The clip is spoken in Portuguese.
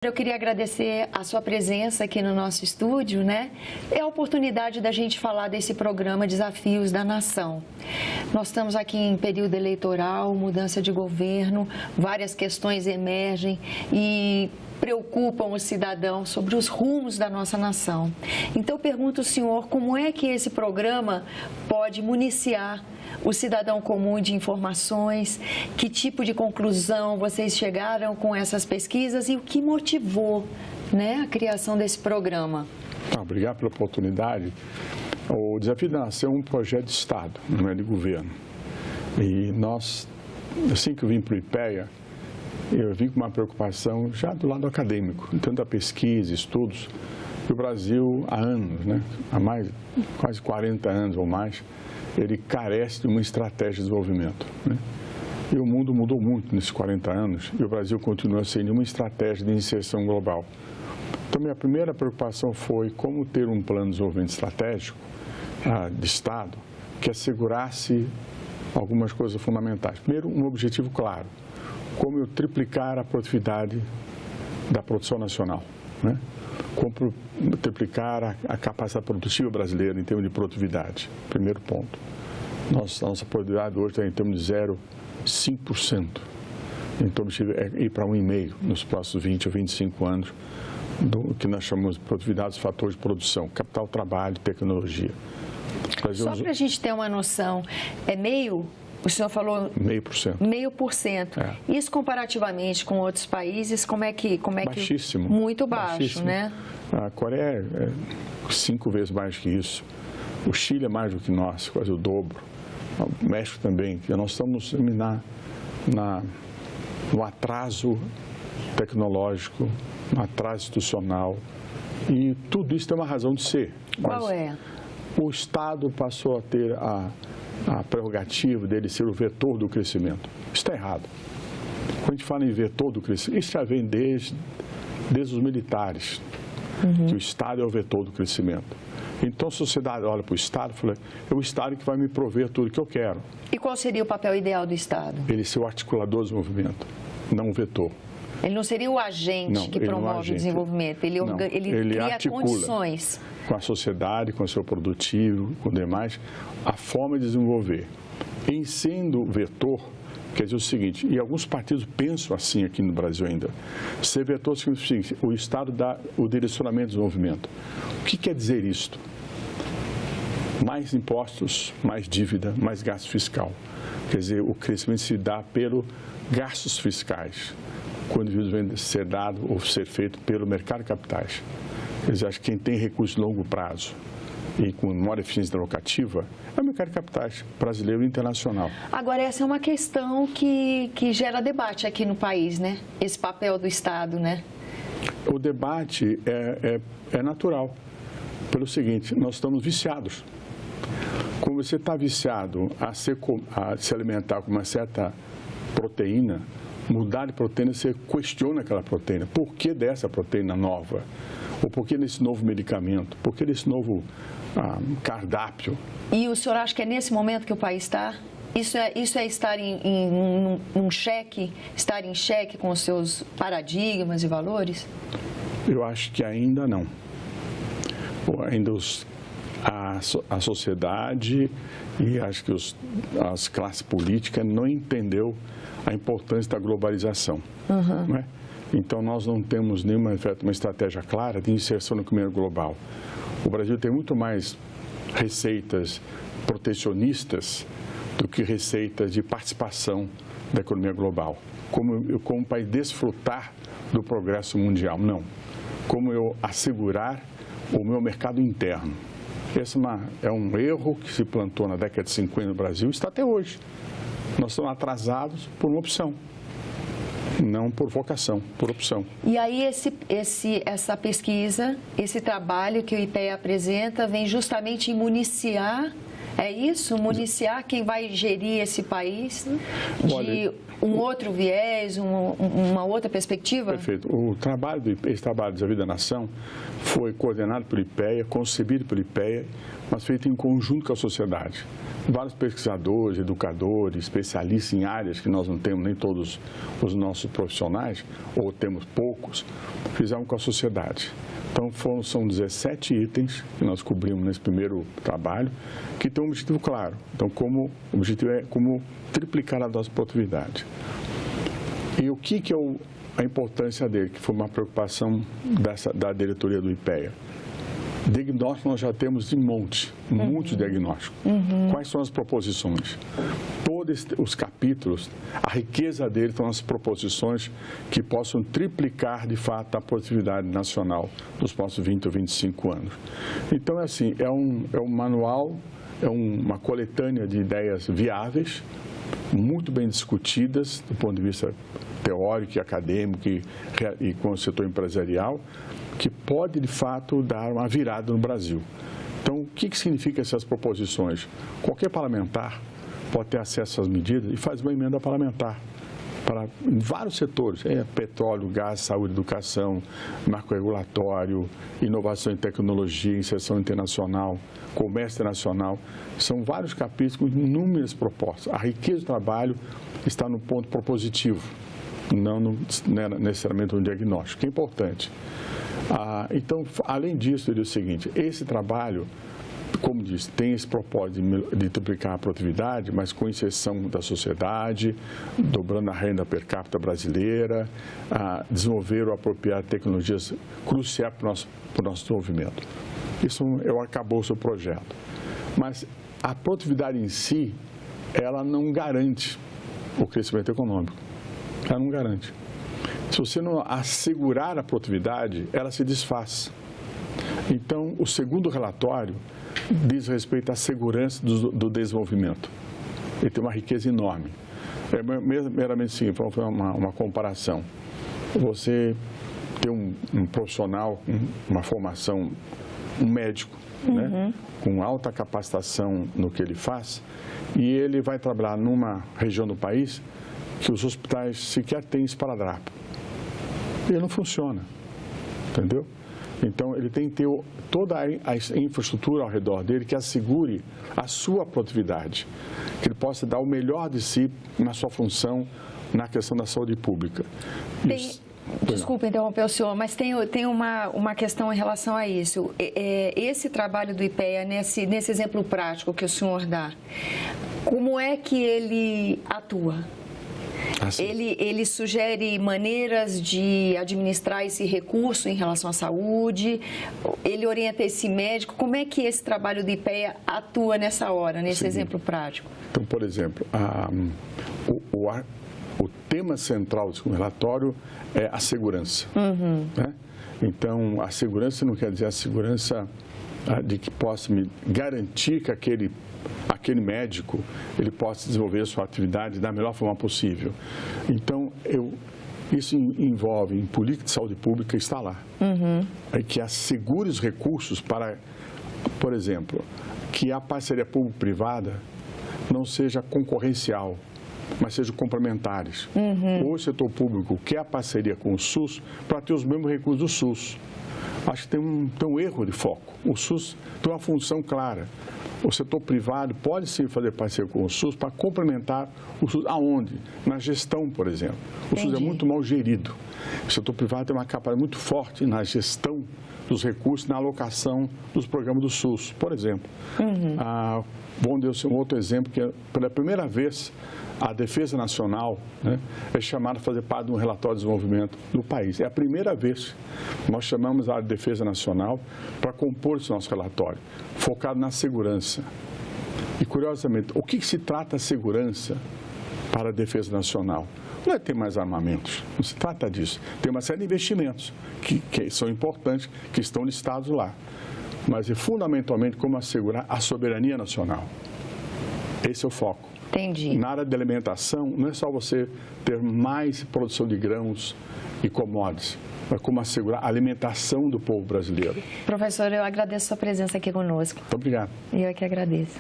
Eu queria agradecer a sua presença aqui no nosso estúdio, né? É a oportunidade da gente falar desse programa Desafios da Nação. Nós estamos aqui em período eleitoral, mudança de governo, várias questões emergem e preocupam o cidadão sobre os rumos da nossa nação. Então, eu pergunto ao senhor como é que esse programa pode municiar o cidadão comum de informações, que tipo de conclusão vocês chegaram com essas pesquisas e o que motivou, né, a criação desse programa? Obrigado pela oportunidade. O Desafio da Nação é um projeto de Estado, não é de governo. E nós, assim que eu vim para o IPEA, eu vim com uma preocupação já do lado acadêmico, tanto a pesquisa, estudos, que o Brasil há anos, né, há quase 40 anos ou mais, ele carece de uma estratégia de desenvolvimento, né? E o mundo mudou muito nesses 40 anos e o Brasil continua sem nenhuma estratégia de inserção global. Então, minha primeira preocupação foi como ter um plano de desenvolvimento estratégico de Estado que assegurasse algumas coisas fundamentais. Primeiro, um objetivo claro, como eu triplicar a produtividade da produção nacional, né? Como triplicar a capacidade produtiva brasileira em termos de produtividade. Primeiro ponto. Nossa produtividade hoje está em termos de 0,5%. Então, é ir para 1,5% nos próximos 20 ou 25 anos, do que nós chamamos de produtividade dos fatores de produção, capital, trabalho, tecnologia. Só para a gente ter uma noção, é meio... O senhor falou... 0,5%. 0,5%. É. Isso comparativamente com outros países, como é que... Baixíssimo. Muito baixo, baixíssimo, né? A Coreia é 5 vezes mais que isso. O Chile é mais do que nós, quase o dobro. O México também. Nós estamos no atraso tecnológico, no atraso institucional. E tudo isso tem uma razão de ser. Qual é? O Estado passou a ter a prerrogativa dele ser o vetor do crescimento. Isso está errado. Quando a gente fala em vetor do crescimento, isso já vem desde os militares, que o Estado é o vetor do crescimento. Então, a sociedade olha para o Estado e fala, é o Estado que vai me prover tudo que eu quero. E qual seria o papel ideal do Estado? Ele ser o articulador do desenvolvimento, não o vetor. Ele não seria o agente que promove o desenvolvimento, ele cria condições. Com a sociedade, com o seu produtivo, com o demais, a forma de desenvolver. Em sendo vetor, quer dizer o seguinte, e alguns partidos pensam assim aqui no Brasil ainda, ser vetor significa o seguinte, o Estado dá o direcionamento do desenvolvimento. O que quer dizer isto? Mais impostos, mais dívida, mais gasto fiscal. Quer dizer, o crescimento se dá pelos gastos fiscais, quando devem ser dado ou ser feito pelo mercado de capitais. Quer dizer, acho que quem tem recursos de longo prazo e com maior eficiência alocativa é o mercado de capitais brasileiro e internacional. Agora, essa é uma questão que gera debate aqui no país, né? Esse papel do Estado, né? O debate é natural. Pelo seguinte, nós estamos viciados. Quando você está viciado a se alimentar com uma certa proteína, mudar de proteína, você questiona aquela proteína. Por que dessa proteína nova? Ou por que desse novo medicamento? Por que desse novo cardápio? E o senhor acha que é nesse momento que o país está? Isso é estar num cheque, estar em xeque com os seus paradigmas e valores? Eu acho que ainda não. Ainda a sociedade e acho que as classes políticas não entendeu a importância da globalização. Não é? Então, nós não temos nenhuma uma estratégia clara de inserção no economia global. O Brasil tem muito mais receitas protecionistas do que receitas de participação da economia global. Como um país desfrutar do progresso mundial, não. Como eu assegurar o meu mercado interno. Esse é um erro que se plantou na década de 50 no Brasil e está até hoje. Nós estamos atrasados por uma opção, não por vocação, por opção. E aí essa pesquisa, esse trabalho que o IPEA apresenta, vem justamente em municiar, é isso? Municiar quem vai gerir esse país um outro viés, uma outra perspectiva? Perfeito. Esse trabalho de Desafio da Nação foi coordenado pelo IPEA, concebido pelo IPEA, mas feito em conjunto com a sociedade. Vários pesquisadores, educadores, especialistas em áreas que nós não temos nem todos os nossos profissionais, ou temos poucos, fizeram com a sociedade. Então, são 17 itens que nós cobrimos nesse primeiro trabalho, que tem um objetivo claro. Então, o objetivo é como triplicar a nossa produtividade. E o que é a importância dele, que foi uma preocupação da diretoria do IPEA? Diagnóstico nós já temos de muitos diagnósticos. Quais são as proposições? Todos os capítulos, a riqueza deles são as proposições que possam triplicar, de fato, a produtividade nacional nos próximos 20 ou 25 anos. Então, é assim, é um manual, é uma coletânea de ideias viáveis, muito bem discutidas do ponto de vista teórico e acadêmico e com o setor empresarial, que pode, de fato, dar uma virada no Brasil. Então, o que significa essas proposições? Qualquer parlamentar pode ter acesso às medidas e faz uma emenda parlamentar para vários setores, petróleo, gás, saúde, educação, marco regulatório, inovação e tecnologia, inserção internacional, comércio internacional. São vários capítulos com inúmeras propostas. A riqueza do trabalho está no ponto propositivo, não necessariamente no diagnóstico, que é importante. Então, além disso, eu digo o seguinte, esse trabalho, como disse, tem esse propósito de triplicar a produtividade, mas com inserção da sociedade, dobrando a renda per capita brasileira, desenvolver ou apropriar tecnologias cruciais para o nosso desenvolvimento. Isso acabou o seu projeto. Mas a produtividade em si, ela não garante o crescimento econômico. Ela não garante. Se você não assegurar a produtividade, ela se desfaz. Então, o segundo relatório diz respeito à segurança do desenvolvimento. Ele tem uma riqueza enorme. Meramente sim, foi uma comparação. Você tem um profissional, uma formação, um médico, né, com alta capacitação no que ele faz, e ele vai trabalhar numa região do país que os hospitais sequer têm esparadrapo. Ele não funciona, entendeu? Então, ele tem que ter toda a infraestrutura ao redor dele que assegure a sua produtividade, que ele possa dar o melhor de si na sua função na questão da saúde pública. Desculpa interromper o senhor, mas tem uma questão em relação a isso. Esse trabalho do IPEA, nesse exemplo prático que o senhor dá, como é que ele atua? Ele sugere maneiras de administrar esse recurso em relação à saúde, ele orienta esse médico. Como é que esse trabalho do IPEA atua nessa hora, nesse exemplo prático? Então, por exemplo, o tema central do relatório é a segurança. Né? Então, a segurança não quer dizer a segurança de que possa me garantir que aquele médico ele possa desenvolver a sua atividade da melhor forma possível. Então, isso envolve em política de saúde pública está lá. Que assegure os recursos para, por exemplo, que a parceria público-privada não seja concorrencial, mas sejam complementares. Ou o setor público quer a parceria com o SUS para ter os mesmos recursos do SUS. Acho que tem um erro de foco. O SUS tem uma função clara. O setor privado pode sim fazer parceria com o SUS para complementar o SUS. Aonde? Na gestão, por exemplo. O SUS é muito mal gerido. O setor privado tem uma capacidade muito forte na gestão dos recursos, na alocação dos programas do SUS, por exemplo. Bom Deus, um outro exemplo que pela primeira vez a Defesa Nacional, né, é chamada a fazer parte de um relatório de desenvolvimento do país. É a primeira vez que nós chamamos a área de Defesa Nacional para compor esse nosso relatório, focado na segurança. E, curiosamente, o que se trata a segurança para a Defesa Nacional? Não é ter mais armamentos, não se trata disso. Tem uma série de investimentos que são importantes, que estão listados lá. Mas é fundamentalmente como assegurar a soberania nacional. Esse é o foco. Entendi. Na área de alimentação, não é só você ter mais produção de grãos e commodities, mas como assegurar a alimentação do povo brasileiro. Professor, eu agradeço a sua presença aqui conosco. Muito obrigado. Eu é que agradeço.